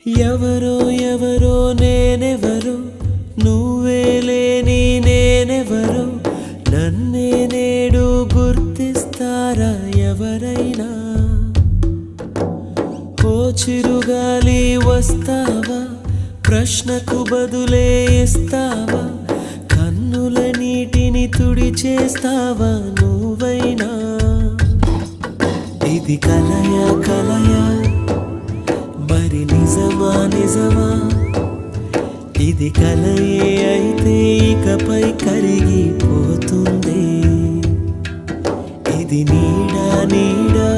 ఎవరో ఎవరో నేనెవరో నువ్వే లేని నేనెవరో నన్నే నేడు గుర్తిస్తారా ఎవరైనా ఓ చిరుగాలి వస్తావా ప్రశ్నకు బదులే ఇస్తావా కన్నుల నీటిని తుడిచేస్తావా నువ్వైనా ఇది కలయా కలయా మరి నిజమా నిజమా ఇది కలయే అయితే ఇకపై కరిగిపోతుంది ఇది నీడా నీడా